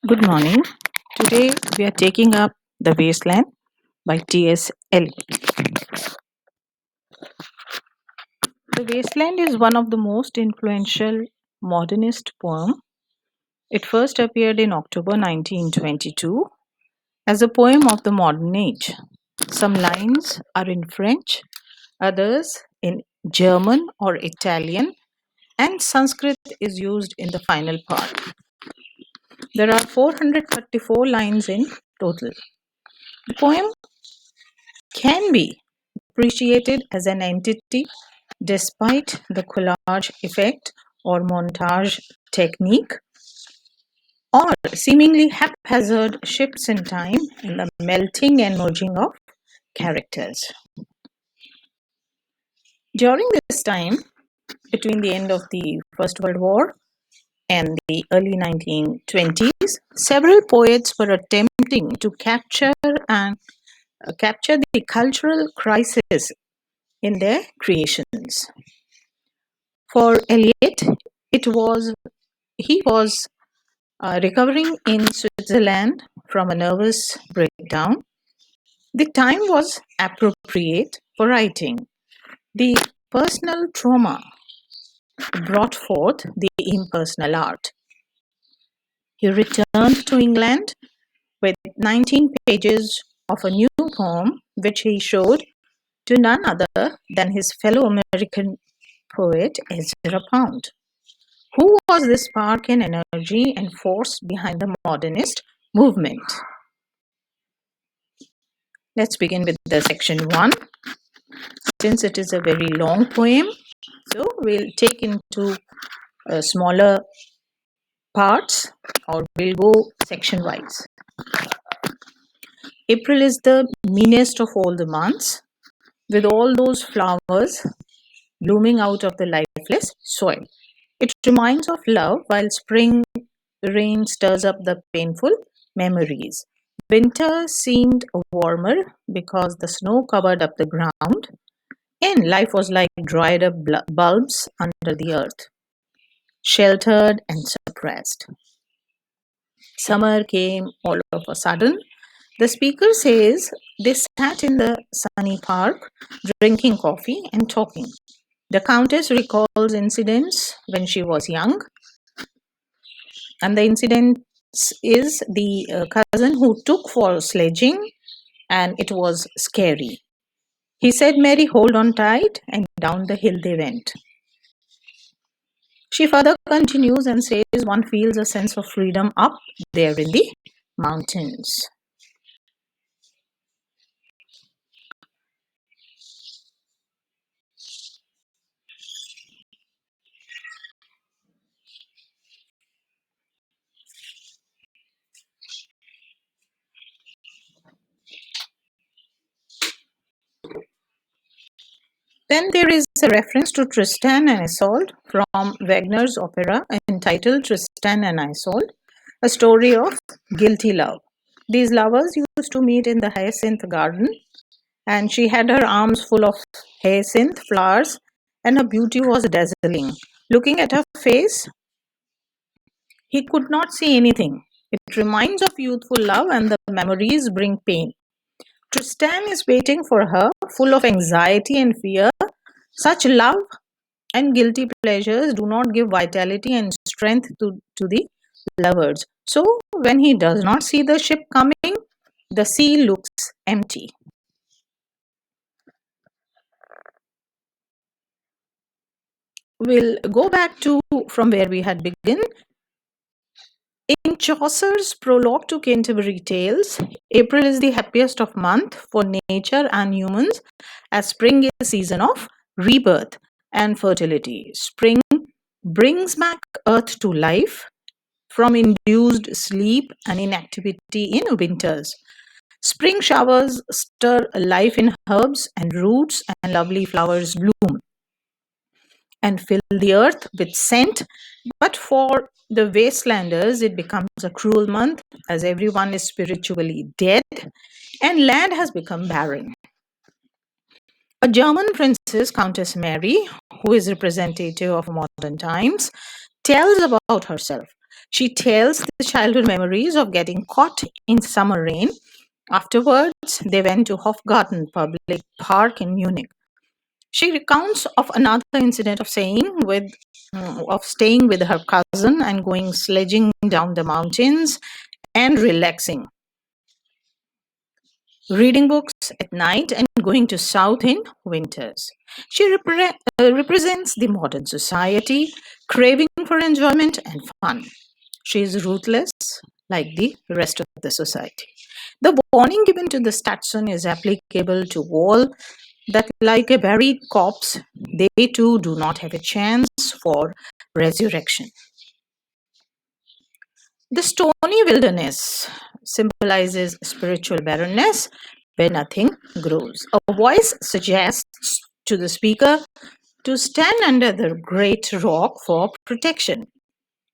Good morning. Today we are taking up The Wasteland by T.S. Eliot. The Wasteland is one of the most influential modernist poems. It first appeared in October 1922 as a poem of the modern age. Some lines are in French, others in German or Italian, and Sanskrit is used in the final part. There are 434 lines in total. The poem can be appreciated as an entity despite the collage effect or montage technique or seemingly haphazard shifts in time and the melting and merging of characters. During this time, between the end of the First World War and the early 1920s, several poets were attempting to capture the cultural crisis in their creations. For Eliot, it was he was recovering in Switzerland from a nervous breakdown. The time was appropriate for writing. The personal trauma brought forth the impersonal art. He returned to England with 19 pages of a new poem, which he showed to none other than his fellow American poet Ezra Pound. Who was this spark and energy and force behind the modernist movement? Let's begin with the section 1. Since it is a very long poem, so we'll take into smaller parts or we'll go section wise. April is the meanest of all the months, with all those flowers blooming out of the lifeless soil. It reminds of love, while spring rain stirs up the painful memories. Winter seemed warmer because the snow covered up the ground, and life was like dried up bulbs under the earth, sheltered and suppressed. Summer came all of a sudden. The speaker says they sat in the sunny park, drinking coffee and talking. The Countess recalls incidents when she was young, and the incident is the cousin who took for sledging, and it was scary. He said, Mary, hold on tight, and down the hill they went. She further continues and says one feels a sense of freedom up there in the mountains. Then there is a reference to Tristan and Isolde from Wagner's opera entitled Tristan and Isolde, a story of guilty love. These lovers used to meet in the hyacinth garden, and she had her arms full of hyacinth flowers, and her beauty was dazzling. Looking at her face, he could not see anything. It reminds of youthful love, and the memories bring pain. Tristan is waiting for her, full of anxiety and fear. Such love and guilty pleasures do not give vitality and strength to the lovers. So, when he does not see the ship coming, the sea looks empty. We'll go back to from where we had begun. In Chaucer's prologue to Canterbury Tales, April is the happiest of months for nature and humans, as spring is a season of rebirth and fertility. Spring brings back earth to life from induced sleep and inactivity in winters. Spring showers stir life in herbs and roots, and lovely flowers bloom and fill the earth with scent. But for the wastelanders, it becomes a cruel month as everyone is spiritually dead and land has become barren. A German princess, Countess Mary, who is representative of modern times, tells about herself. She tells the childhood memories of getting caught in summer rain. Afterwards, they went to Hofgarten Public Park in Munich. She recounts of another incident of staying with her cousin and going sledging down the mountains and relaxing, reading books at night and going to south in winters. She represents the modern society, craving for enjoyment and fun. She is ruthless like the rest of the society. The warning given to the Statson is applicable to all that, like a buried corpse, they too do not have a chance for resurrection. The stony wilderness symbolizes spiritual barrenness where nothing grows. A voice suggests to the speaker to stand under the great rock for protection,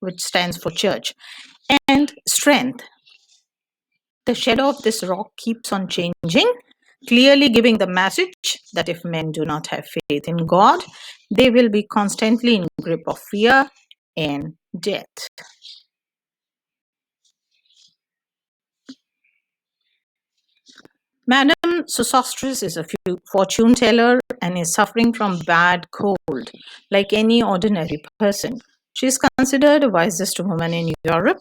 which stands for church, and strength. The shadow of this rock keeps on changing, clearly giving the message that if men do not have faith in God, they will be constantly in grip of fear and death. Madame Sosostris is a fortune teller and is suffering from bad cold, like any ordinary person. She is considered the wisest woman in Europe,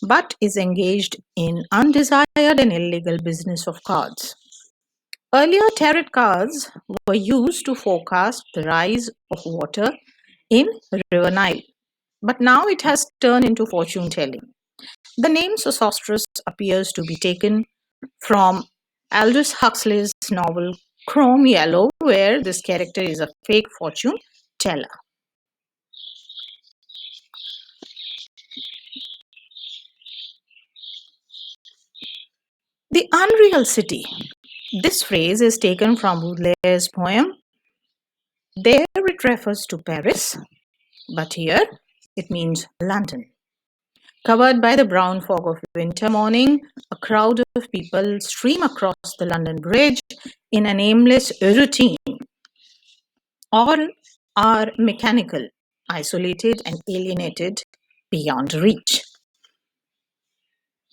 but is engaged in undesired and illegal business of cards. Earlier, tarot cards were used to forecast the rise of water in River Nile, but now it has turned into fortune telling. The name Sosostris appears to be taken from Aldous Huxley's novel Chrome Yellow, where this character is a fake fortune teller. The Unreal City. This phrase is taken from Baudelaire's poem. There it refers to Paris, but here it means London. Covered by the brown fog of winter morning, a crowd of people stream across the London Bridge in an aimless routine. All are mechanical, isolated, and alienated beyond reach.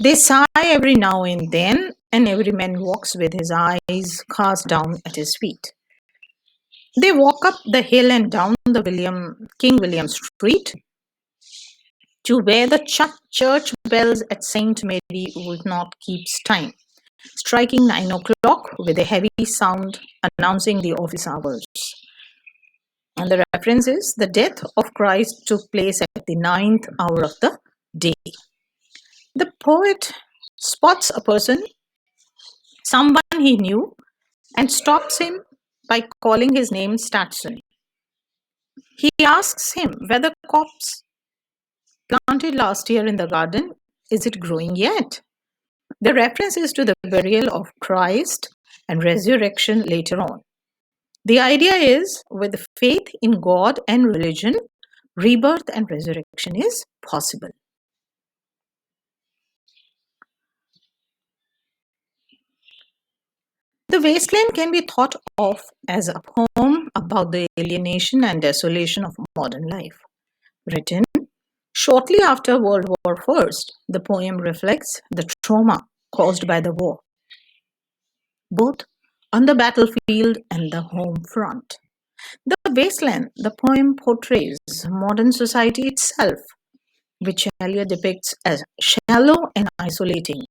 They sigh every now and then, and every man walks with his eyes cast down at his feet. They walk up the hill and down the King William Street to where the church bells at St. Mary Woolnoth keeps time, striking 9 o'clock with a heavy sound announcing the office hours. And the reference is the death of Christ took place at the 9th hour of the day. The poet spots a person, someone he knew, and stops him by calling his name Statson. He asks him whether copse planted last year in the garden, is it growing yet? The reference is to the burial of Christ and resurrection later on. The idea is with faith in God and religion, rebirth and resurrection is possible. The Wasteland can be thought of as a poem about the alienation and desolation of modern life. Written shortly after World War I, the poem reflects the trauma caused by the war, both on the battlefield and the home front. The Wasteland, the poem portrays modern society itself, which Eliot depicts as shallow and isolating,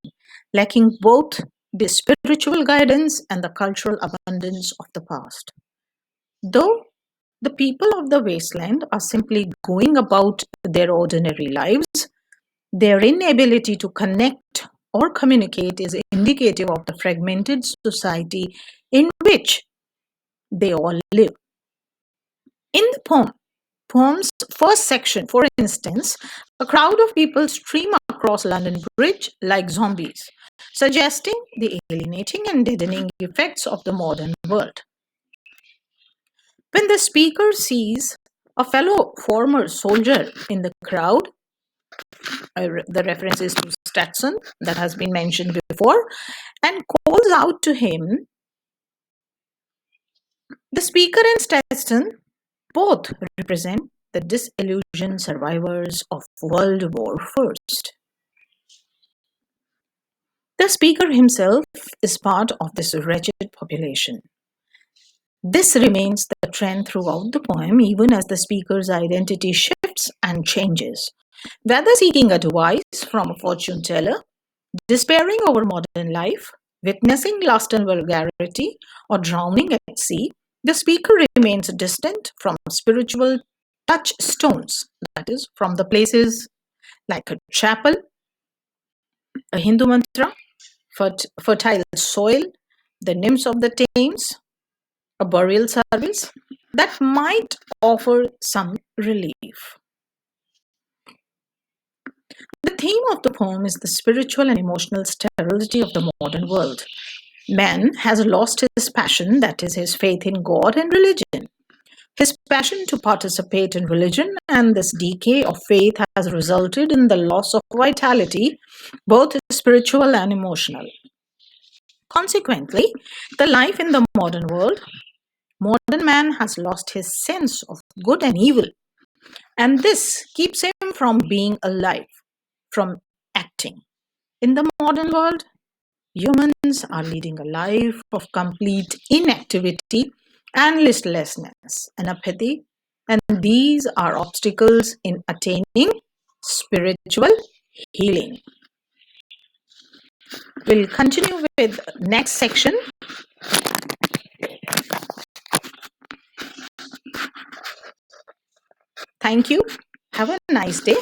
lacking both the spiritual guidance and the cultural abundance of the past. Though the people of the wasteland are simply going about their ordinary lives, their inability to connect or communicate is indicative of the fragmented society in which they all live. In the poem's first section, for instance, a crowd of people stream across London Bridge like zombies, suggesting the alienating and deadening effects of the modern world. When the speaker sees a fellow former soldier in the crowd, the reference is to Stetson that has been mentioned before, and calls out to him, the speaker and Stetson both represent the disillusioned survivors of World War I. The speaker himself is part of this wretched population. This remains the trend throughout the poem, even as the speaker's identity shifts and changes. Whether seeking advice from a fortune teller, despairing over modern life, witnessing lust and vulgarity, or drowning at sea, the speaker remains distant from spiritual touchstones, that is, from the places like a chapel, a Hindu mantra, fertile soil, the nymphs of the Thames, a burial service that might offer some relief. The theme of the poem is the spiritual and emotional sterility of the modern world. Man has lost his passion, that is, his faith in God and religion. His passion to participate in religion and this decay of faith has resulted in the loss of vitality, both spiritual and emotional. Consequently, the life in the modern man has lost his sense of good and evil, and this keeps him from being alive, from acting. In the modern world, humans are leading a life of complete inactivity and listlessness and apathy, and these are obstacles in attaining spiritual healing. We'll continue with next section. Thank you. Have a nice day.